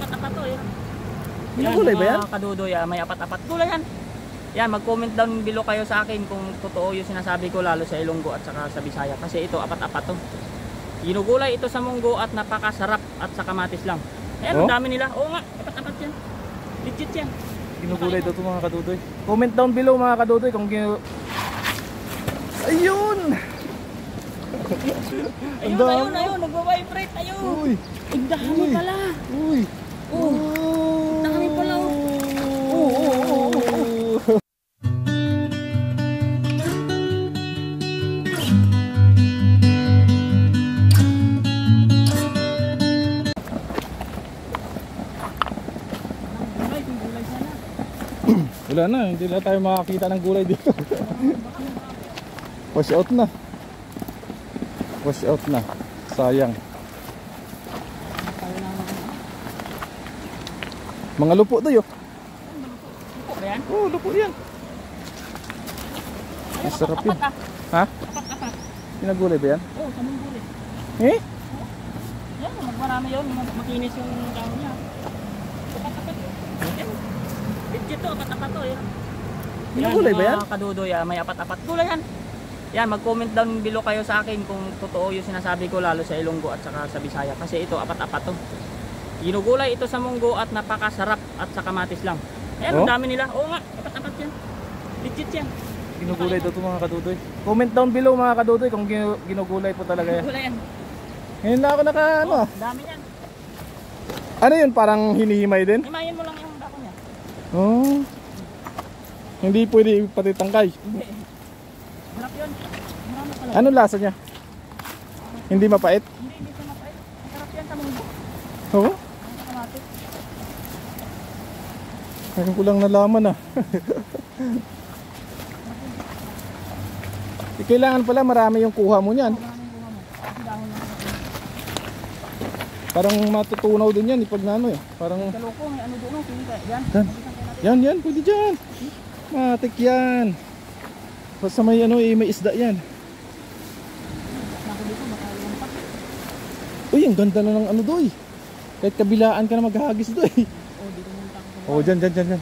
apat-apat to. Yan. Yan, gulay ba yan? Mga kadudoy, may apat-apat gulay yan. Yan, mag-comment down below kayo sa akin kung totoo yung sinasabi ko, lalo sa Ilonggo at saka sa Bisaya. Kasi ito, apat-apat to. Ginugulay ito sa munggo at napakasarap at sa kamatis lang. Ayan, ang dami nila. Oo nga, apat-apat yan. Legit yan. Ginugulay daw ito mga kadudoy. Comment down below mga kadudoy kung ayun! Ayun, nagbabibrate, ayun. Uy! Ang dami pala. Uy! Ang dami pala. Wala na, hindi na tayo makakita ng gulay dito. Wash out na. Wash out na. Sayang. Mga lupo to yo. Lupo ba yan? Oh, lupo yan. Masarap yun. Ha? Apat-apat. Pinagulay ba yan? Oo, sa munggo rin. Eh? Yan, magmarami yun. Makinis yung dahon niya. Apat-apat. Yan. Legit to, apat-apat to. Yan. Pinagulay ba yan? Mga kadudoy, may apat-apat gulay yan. Yan, mag-comment down below kayo sa akin kung totoo yung sinasabi ko, lalo sa Ilonggo at saka sa Bisaya. Kasi ito, apat-apat to. Ginugulay ito sa munggo at napakasarap at sa kamatis lang. Ayan, ang dami nila. Oo nga, apat-apat yan. Legit yan. Ginugulay daw ito mga kadudoy. Comment down below mga kadudoy kung ginugulay po talaga yan. Gulay yan. Ngayon na ako naka ano. Dami yan. Ano yun? Parang hinihimay din? Himayin mo lang yung dako niya. Oh. Hindi pwede pati tangkay. Hindi. Harap yun. Marami pala. Ano lasa niya? Hindi mapait? Hindi siya mapait. Harap yan sa munggo. Oo. Sa kamatis. Ngayon ko lang nalaman ah. Kailangan pala marami yung kuha mo niyan. Maraming bunga mo. Kasi dahon lang. Parang matutunaw din yan pag nano eh. Parang Kaloko, may ano doon. Yan. yan. Yan, pwede dyan. Matik yan. Basta may ano eh, may isda yan. Nako dito, makalimpak. Uy, ang ganda na ng ano doy. Kahit kabilaan ka na maghahagis doy. Oh, dito muna tayo. Oh, dyan. Hindi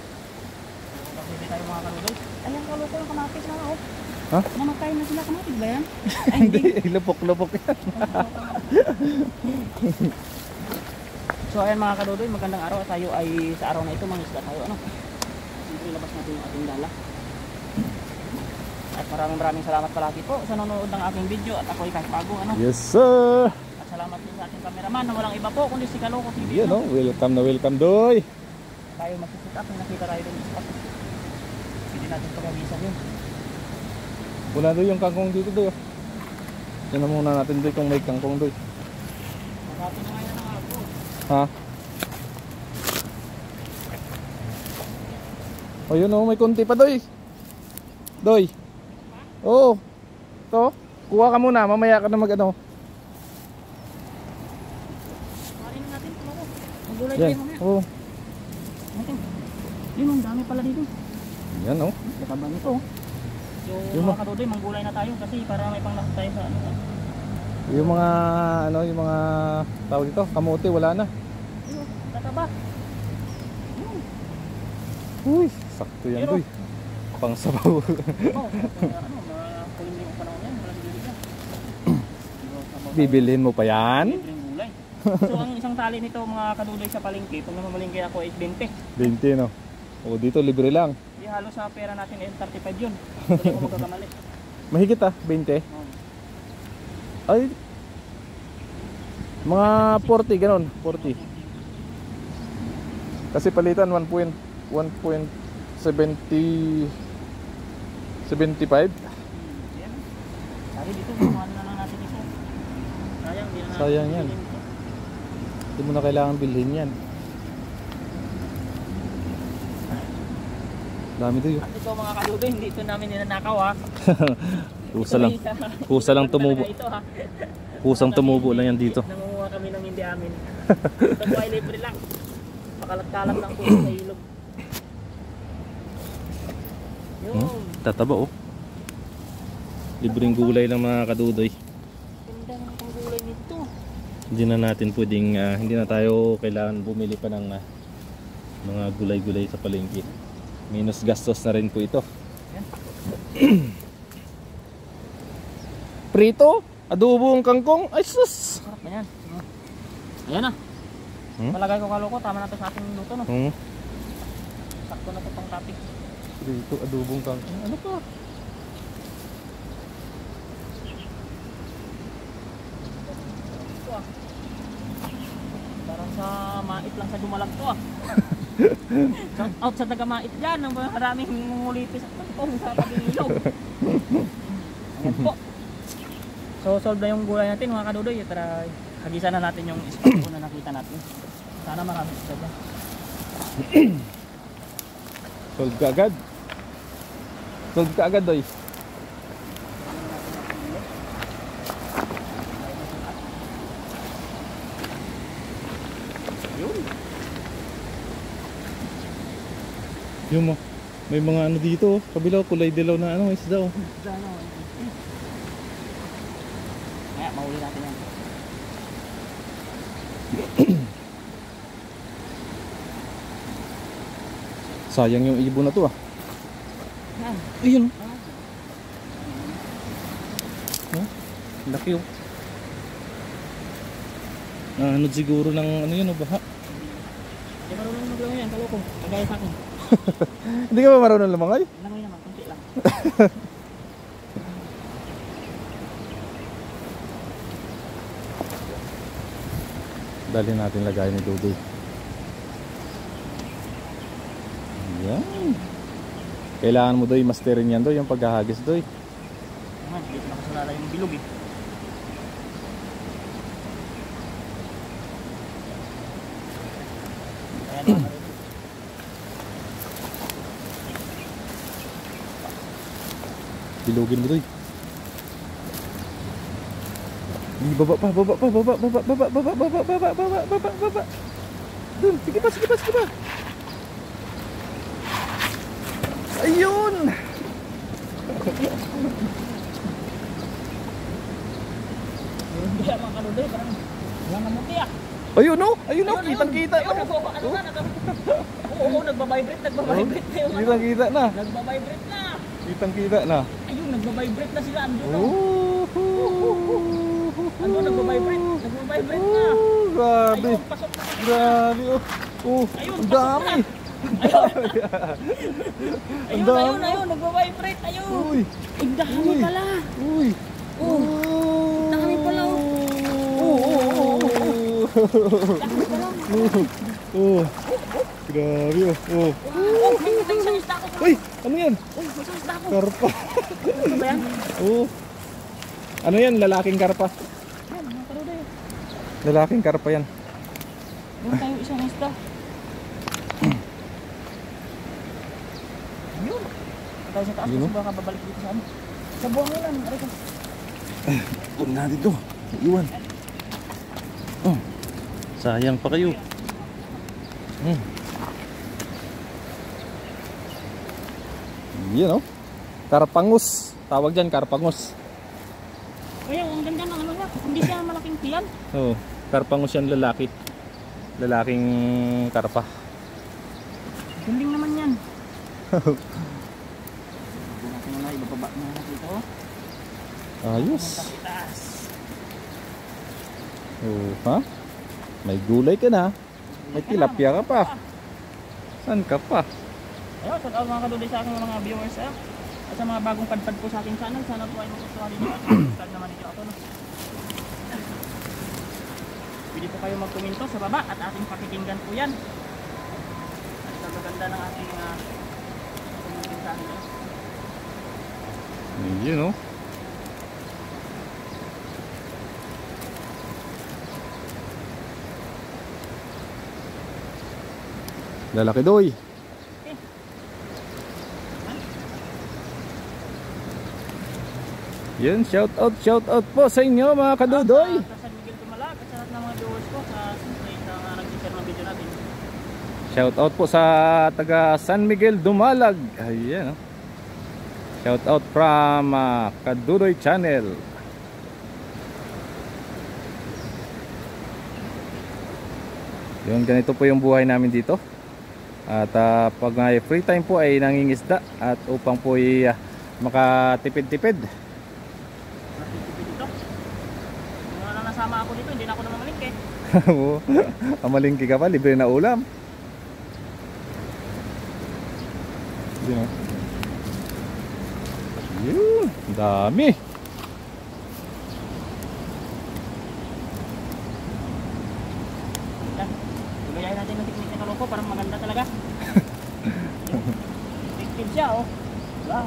tayo mga kaludoy. Ayan, kaloko yung kamatis na oh. Ha? Namatay na sila, kamatis ba yan? Ay, hindi. Lupok-lupok yan. So ayan mga kaludoy, magandang araw. Tayo ay sa araw na ito, mangisda tayo. Ano? Siyempre labas natin yung ating dala. At maraming salamat palagi po sa nanonood ng aking video. At ako'y kahit bago. Ano? Yes sir. At salamat din sa ating cameraman na walang iba po kundi si Kaloko TV. Yan oh, welcome doy. Tayo magsisit up, may nakita tayo dun sa spot. Hindi natin pag-awisan yun. Wala doy yung kangkong dito doy. Yan na muna natin doy kung may kangkong doy. Magapin na ngayon ng ako. Ha? O yun oh, may konti pa doy. Doy. Oo. To, kuha ka muna, mamaya ka na mag-ano. Kain na natin, Kaloko. Magulay Yan. tayo mamaya. Oo. Natin. Yun, ang dami pala dito. Yan oh. Kataba nito. So Yun, mga kadudoy, manggulay na tayo kasi para may panglasa tayo sa ano. Yung mga ano, yung mga tawag dito, kamote wala na. Ayun, kataba. Uy, sakto yan Pero, doy. Pang sabaw. ano, mga kuling yung panahon yan, walang bibigyan. Bibilhin mo pa yan? Libreng gulay. So ang isang tali nito mga kadudoy sa palengke, pag namamalengke ako ay 20. 20 no. O dito libre lang. Di halos sa pera natin ay 35 yun. Hindi ko magkakamali. Mahigit ah, 20. Ay. Mga 40 ganon, 40. Kasi palitan 1.75. Yan. Sabi dito, kumuha na lang natin ito. Sayang, di na natin Sayang yan. bilhin ito. Hindi mo na kailangan bilhin yan. Dami to yun. At ito mga kadudoy, hindi ito namin ninanakaw ha. Kusa lang tumubo. Ito ha. Kusang tumubo lang yan dito. Nangunguha kami ng hindi amin. Ito po ay libre lang. Pakalat-kalat lang po sa ilog. Yun. Tataba oh. Libreng gulay lang mga kadudoy. Ganda ng panggulay nito. Hindi na natin pwedeng hindi na tayo kailangan bumili pa ng mga gulay-gulay sa palengke. Minus gastos na rin po ito. Prito, adobong kangkong, ay sus. Sarap na yan. Ayan na. Palagay ko kaloko, tama na to sa ating luto, no? Sakto na to pang topic. Prito, adobong kangkong, ano pa? Parang sa mait lang sa Dumalag to ah. Shout out sa taga mait dyan, ang maraming nguliti sa kantong sa Pag-ilog. Ayan po. So solve na yung gulay natin mga kadudoy. Tara, hagisa na natin yung spot na nakita natin. Sana marami sila dyan. Solve ka agad. Solve ka agad, doy. Yung may mga ano dito, kabilaw, kulay dilaw na ano, isda oh. Kaya mahuli natin yan. Sayang yung ibon na to ah. Yan. Ayun. Laki oh. Ano siguro ng ano yun oh, baha. Hindi marunong maglangoy yan, kaloko. Kagaya sa akin. Hindi ka ba marunong lumangoy? Langoy naman, kunti lang. Dali natin lagay ni Dudoy. Yan. Kailangan mo doy masterin yan doy, yung paghahagis doy. Naman, dito nakasalala yung bilog eh. Ayan na. Bilugin mo doy. Baba pa, baba pa, baba, baba, baba, baba, baba, baba, baba, baba, baba. Dun, sige pa, sige pa, sige pa. Ayun. Hindi mga kaludoy, parang wala na muti ah. Ayun no, ayun no, kitang-kita no. Ano na, oo, nagbabibrate na yung ano. Kitang-kita na. Nagbabibrate na. Kitang-kita na. Ayun, nagbabibrate na sila. Ando no. Oh. Ano, nagbabibrate na. Grabe. Ayun, pasok na. Grabe oh. Oh, Ayun, ang pasok dami. Ayun, nagbabibrate. Ayun. Uy. Ang dami pala. Uy. Oh. Ang dami pala oh. Oh. Grabe oh. Oh. Oh, may isang isda ko. Uy, ano yan? Uy, may isang isda ko. Karpa. Ano ba yan? Oh. Ano yan? Lalaking karpa. Yan, mga kaludoy. Lalaking karpa yan. Meron tayong isang isda. Ayun. Tayo sa taas Yun, kasi baka babalik dito sa ano. Sa buhangin lang. Aray ko. Huwag na dito. Iwan. Oh. Sayang pa kayo. Yan oh. Karpangus. Tawag dyan, karpangus. Kaya ang ganda ng ano niya. Hindi siya malaking tiyan. Oh, karpangus yan lalaki. Lalaking karpa. Galing naman yan. Natin na ibababa na natin ito. Ayos. Itaas. Oh, ha? May gulay ka na. May tilapia ka pa. Saan ka pa? Ayun, shout out mga kaduloy sa aking mga viewers ah. At sa mga bagong padpad po sa aking channel. Sana po ay magustuhan ninyo at subscribe naman ninyo ako. No? Pwede po kayo magkomento sa baba at ating pakikinggan po yan. At sa maganda ng ating community sa akin. Yun oh. Lalaki doy. Yan, shout out po sa inyo mga kadudoy. Sa San Miguel Dumalag at sa lahat ng mga viewers ko sa nag-share ng video natin. Shout out po sa taga San Miguel Dumalag. Ayan oh. Shout out from Kadudoy Channel. Yun, ganito po yung buhay namin dito. At pag may free time po ay nangingisda at upang po ay makatipid-tipid. Natitipid ito. Kung wala lang nasama ako dito, hindi na ako naman malingke. Amalingki ka pa, libre na ulam. Yun, yun, dami. Gayahin natin ng technique na kaloko, parang maganda talaga. Effective siya, oh. Diba?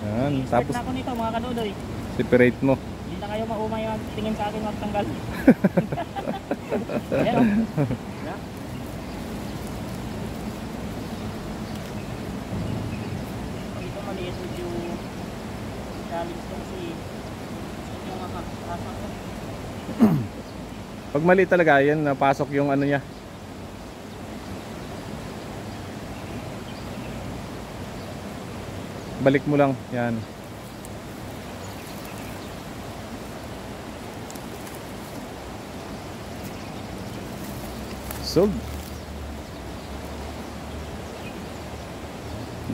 Yan, Expert tapos na ako nito, mga kadudoy. separate mo. Hindi na kayo maumay tingin sa akin magtanggal. Ayan, oh. Diba? Pag ito maliit, medyo challenge ko kasi yung asa ko. Pag mali talaga, yan, napasok yung ano niya. Balik mo lang, yan. So,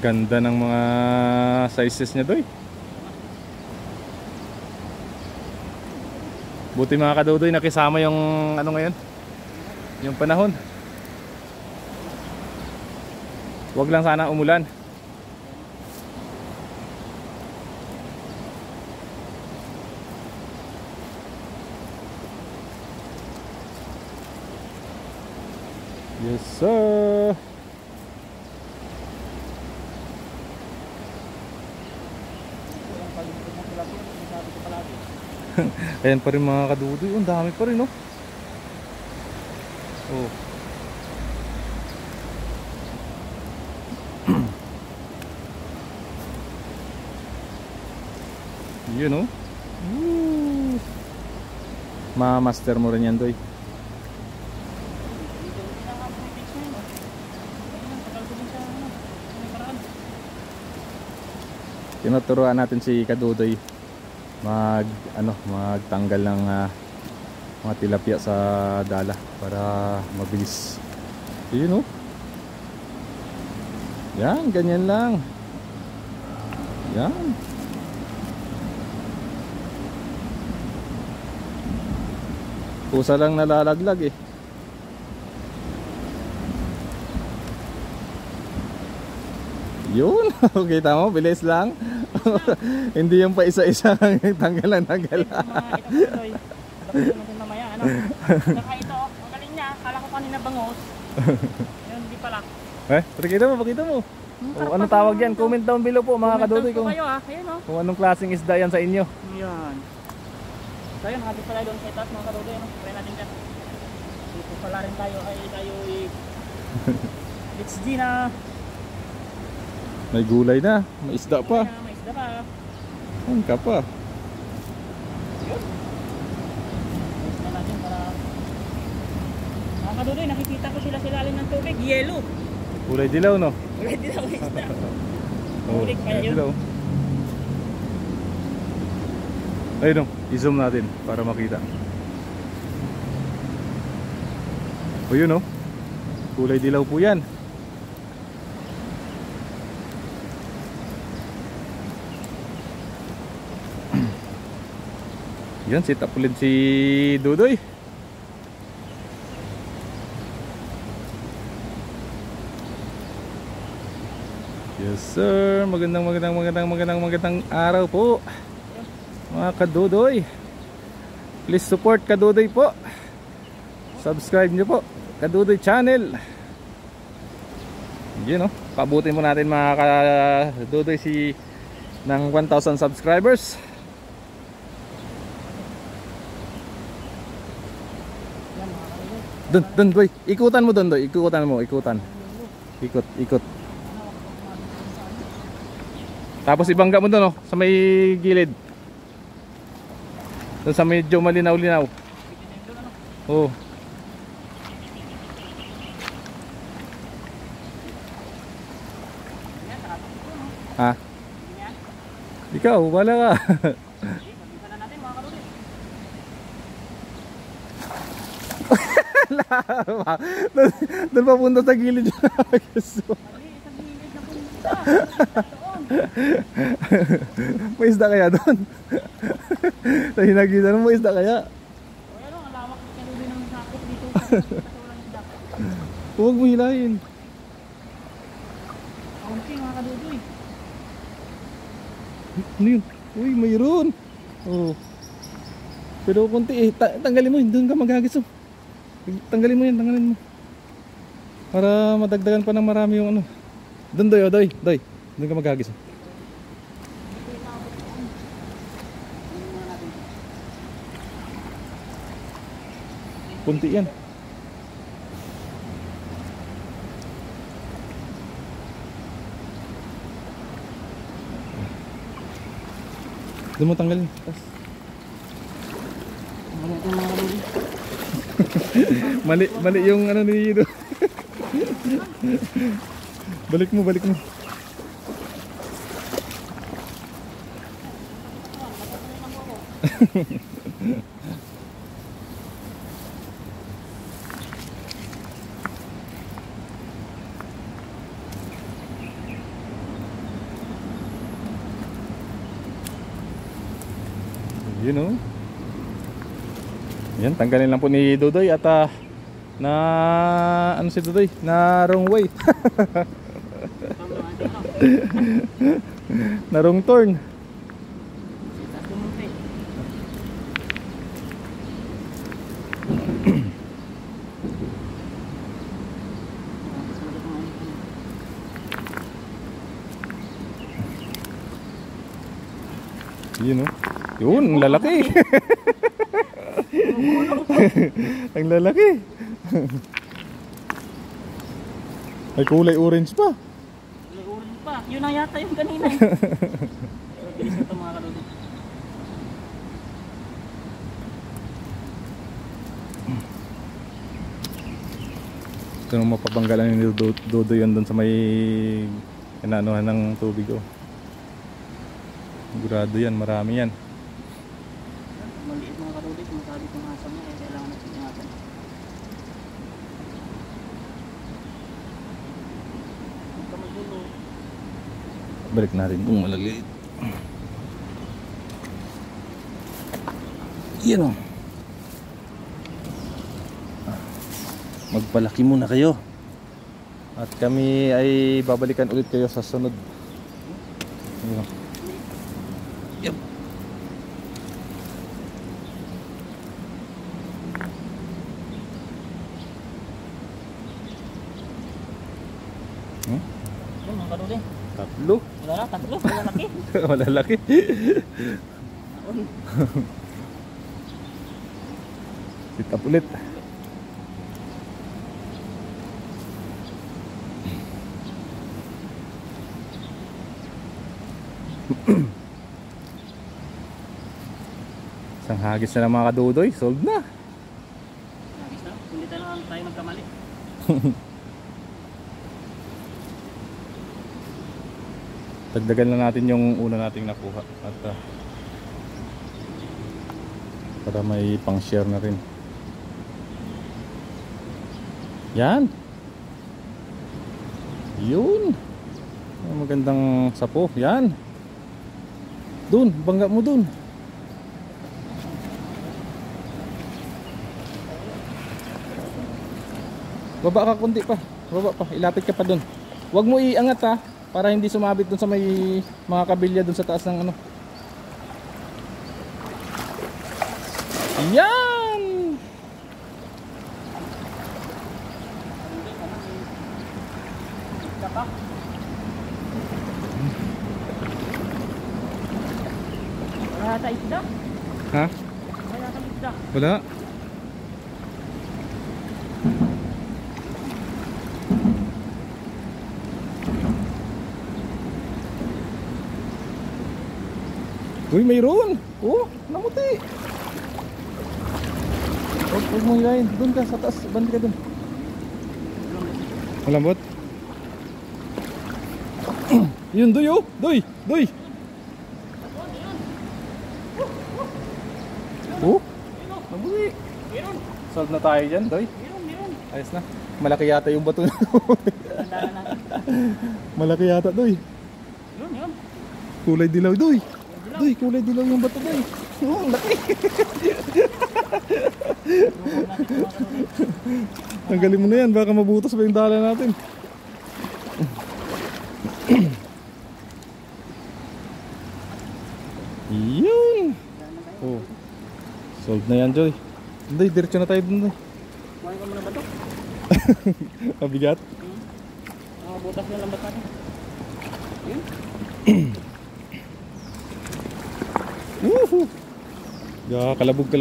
ganda ng mga sizes niya doy. Buti mga kadudoy nakisama yung ano ngayon, yung panahon. Wag lang sana umulan. Yes sir. Ayan pa rin mga kadudoy. Ang dami pa rin, no? Oh. Yun, no? Woo! Ma-master mo rin yan, doy. Tinuturuan natin si Kadudoy magtanggal ng mga tilapia sa dala para mabilis. Yun, oh. Yan, ganyan lang. Yan. Pusa lang nalalaglag eh. Yun, kita mo, bilis lang. Hindi yung pa isa-isa tanggalan. Ito natin mamaya, ano? Saka ito, ang galing niya. Kala ko kanina bangos. Yun, hindi pala. Pakita mo. Anong tawag yan? Comment down below po mga kadudoy kung kayo, ayun, oh. kung anong klaseng isda yan sa inyo. Yan. So yun, hati pala doon sa itaas mga kadudoy, ano? Try natin dyan. Dito pala rin tayo, let's G na. May gulay na, may isda pa. May isda pa. Ang ka pa. Isda natin para mga kadudoy, nakikita ko sila ilalim ng tubig. Yellow. Kulay dilaw, no? Kulay dilaw isda. Oh, Ulik pa kulay yun. dilaw. Ayun, no? I-zoom natin para makita. O yun, no? Kulay dilaw po yan. Yan, sit up ulit si Dudoy. Yes sir, magandang araw po mga kadudoy. Please support Kadudoy po. Subscribe nyo po Kadudoy channel. Yun, no? Pabutin mo natin mga kadudoy ng 1,000 subscribers. Doon, boy. Ikutan mo doon, doy. Ikutan. Ikot. Tapos ibangga mo doon, oh, sa may gilid. Doon sa medyo malinaw-linaw. Oh. Ha? Ikaw, wala ka. doon, doon papunta sa gilid yung gusto. Mali, sa gilid na punta. Doon. May isda kaya doon? Sa hinagitan mo, may isda kaya? O ano, ang lawak ni Kaludoy ng sakop dito. Kasi walang isda. Huwag mo hilahin. Kaunti mga Kaludoy. Ano yun? Uy, mayroon. Oh. Pero konti eh, tanggalin mo yun, doon ka maghagis oh. Tanggalin mo yan, tanggalin mo. Para madagdagan pa ng marami yung ano. Doon doy, oh, doy, doy. Doon ka maghagis oh. Kunti yan. Doon mo tanggalin. Tas. Mali ito mga Kaludoy. Mali yung ano ni Ido. Balik mo, balik mo. Yun oh. Yan, tanggalin lang po ni Dudoy at na ano si Dudoy? Na wrong way. Na wrong turn. Yun oh. Yun, ang lalaki. Ang lalaki. May kulay orange pa. Kulay orange pa. Yun na yata yung kanina. Bilis na ito mga Kaludoy. Ito nung mapabanggalan ni Dodo yun doon sa may inaanohan ng tubig oh. Sigurado yan, marami yan. Maliit mga Kaludoy, sumasabi kong asam niya, kaya kailangan natin ingatan. Huwag ka magulo. Balik natin kung malaliit. Yan o. Magpalaki muna kayo. At kami ay babalikan ulit kayo sa sunod. Yan o. Yep. Yun mga Kaludoy. Tatlo. Wala na, tatlo. Malalaki. Malalaki. Sit up ulit. Isang hagis na lang mga Kadudoy. Solved na. Nagis na. Kundi tayo lang tayo magkamali. Dagdagan na natin yung una nating nakuha. At para may pang share na rin. Yan. Yun. Magandang sapo. Yan. Dun, bangga mo dun. Baba ka kunti pa. Baba pa, ilapit ka pa dun. Huwag mo iangat ha, para hindi sumabit dun sa may mga kabilya dun sa taas ng ano. Yan! Wala yata isda. Ha? Wala yata isda. Wala. Uy, mayroon! Oh, namuti! Huwag mo hilahin. Doon ka sa taas. Bandi ka doon. Malambot? Yun, Doy oh! Doy! Doy! Oh! Namuti! Meron! Solve na tayo dyan, Doy. Meron! Ayos na. Malaki yata yung bato na. Tandaan natin. Malaki yata doy. Yun. Kulay dilaw doy. Doy, kulay dilaw yung bato doy. Oo, laki. Tanggalin mo na yan, baka mabutas pa yung dala natin. Yun. Oh. Solved na yan, Joy. Doy, diretso na tayo dun, Doy. Kuhain ko muna ba ito? Mabigat. Mga butas na lambat natin. Yun. Woohoo! Kalabog.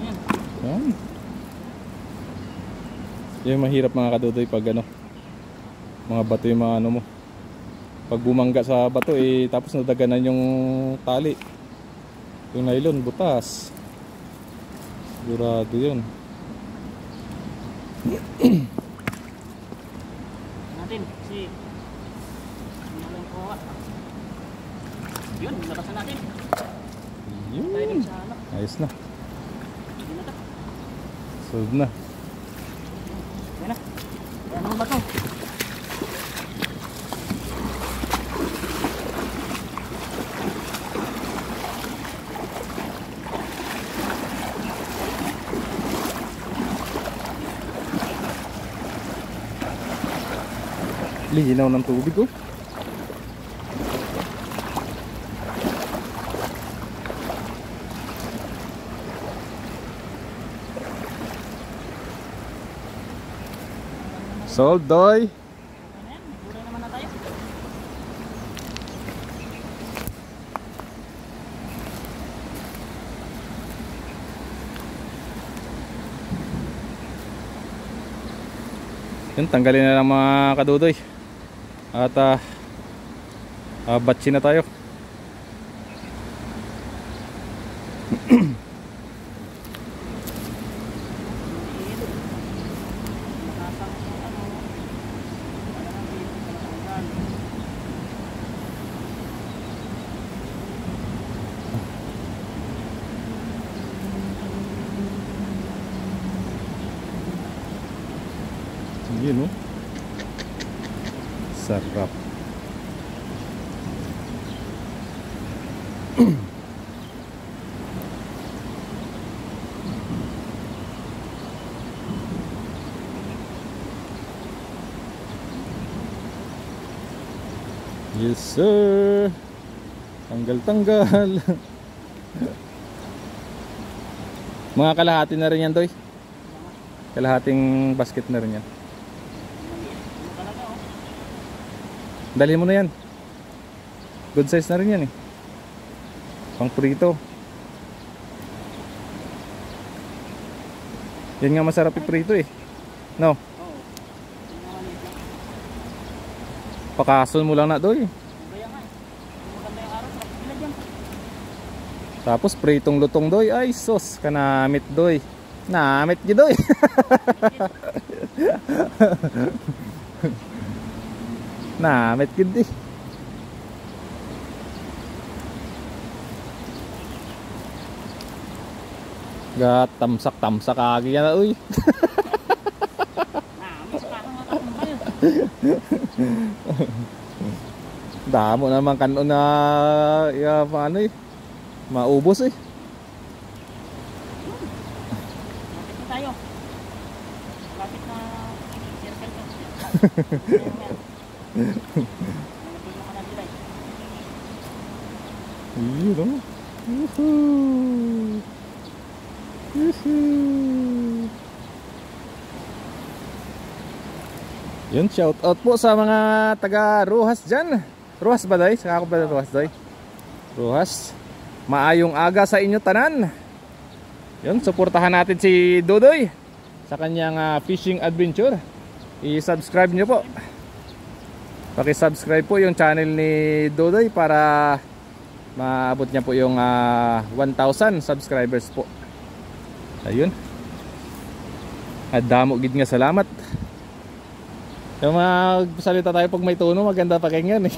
Ayan. Yan. Yung mahirap mga kadudoy pag ano, mga bato yung mga ano mo. Pag bumangga sa bato eh, tapos nadaganan yung tali. Yung nylon, butas. Sigurado yun. Natin kasi lang kuha. Yun, labasan natin. Tayo Yun. din sa ano. Ayos na. Yun na to. Solved na. Yan na. Ano ba to? Linaw ng tubig oh. Solved, Doy. Ayan, mura naman na tayo. Yun, tanggalin na lang mga kadudoy. At batsi na tayo. Yun oh. Sarap. Yes sir. Tanggal. Mga kalahati na rin yan, Doy. Kalahating basket na rin yan. Dali mo na yan. Good size na rin yan eh. Pang prito. Yan nga masarap i-prito eh. No? Pakason mo lang na, Doy. Tapos pritong lutong, Doy. Ay sos, kanamit, Doy. Namit gi, Doy. Namit gid eh. Gat tamsak agi yan uy. Damo naman kanon na ya paano eh. Maubos eh. Lapit na tayo. Lapit na circle to. Yun o. Woohoo! Woohoo! Yun, shout out po sa mga taga Rojas dyan. Rojas ba, Doy? Saka ako ba Rojas, Doy? Rojas. Maayong aga sa inyo tanan. Yun, suportahan natin si Dodoy sa kanyang fishing adventure. I-subscribe nyo po. Paki-subscribe po yung channel ni Dodoy para maabot niya po yung 1,000 subscribers po. Ayun. At damo gid nga salamat. Yung magsalita tayo pag may tono, maganda pakinggan eh.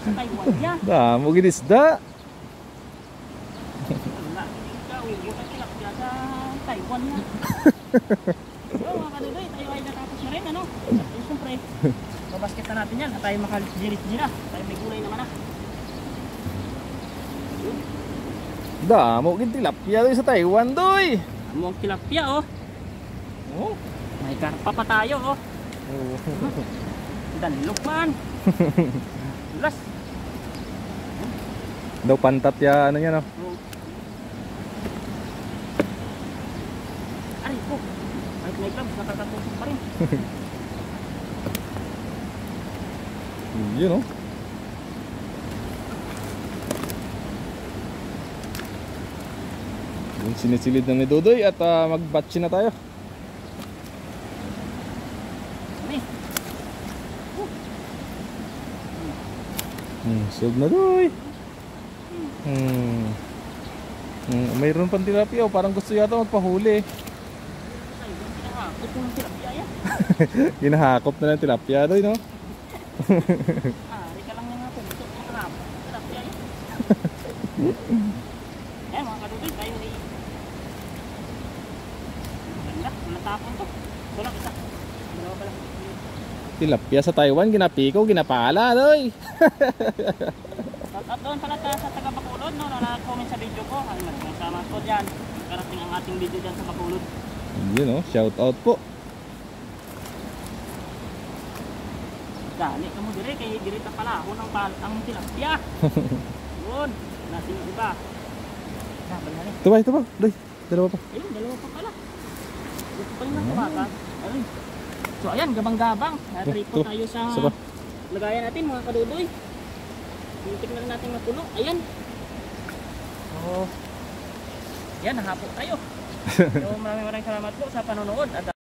sa Taiwan niya. Damo ginisda. Wala, ikaw, bukas tilapia sa Taiwan niya. So mga kadudoy, tayo ay natapos na rin, ano? At siyempre, babasket na natin yan at tayo makalit-girit-gira. Tayo may gulay naman ah. Damo gid tilapia doy sa Taiwan doy. Amo ang tilapia oh. Oh. May karpa pa tayo oh. Danlog man. Las. Daw pantat ya ano yan oh. Oh. Aray ko. May clubs nakakatusok pa rin. Yun oh. Yung sinisilid na ni Dodoy at mag-batch na tayo. Ani. Sug na Doy. Mayroon pang tilapia oh. Parang gusto yata magpahuli. Ay, pinahakot ko ng tilapia yan. Ginahakop na ng tilapia Doy no. Ari ka lang nga po. Ito ang harap. Tilapia yan. Eh mga kadudoy, tayo ay ganda, natapon to. Ito lang isa. Dalawa pa lang. Tilapia sa Taiwan ginapiko, ginapala Doy. At doon pala sa taga Bacolod, no, nag-comment sa video ko. Ay, sama ko dyan. Karating ang ating video dyan sa Bacolod. Yun oh, shout out po. Dali ka mo dire, kay dirita pala ako ng ang tilapia. Yun, natin yung iba. Bali. Ito ba, Doy. Dalawa pa. Ayun, dalawa pa pala. Ito pa yung nagkabata. Ayun. So ayan, gabang-gabang. Natripo tayo sa Isa pa. lagayan natin mga kadudoy. Tingnan na natin mapuno. Ayan. So, yan, nahapot tayo. So maraming salamat po sa panonood. At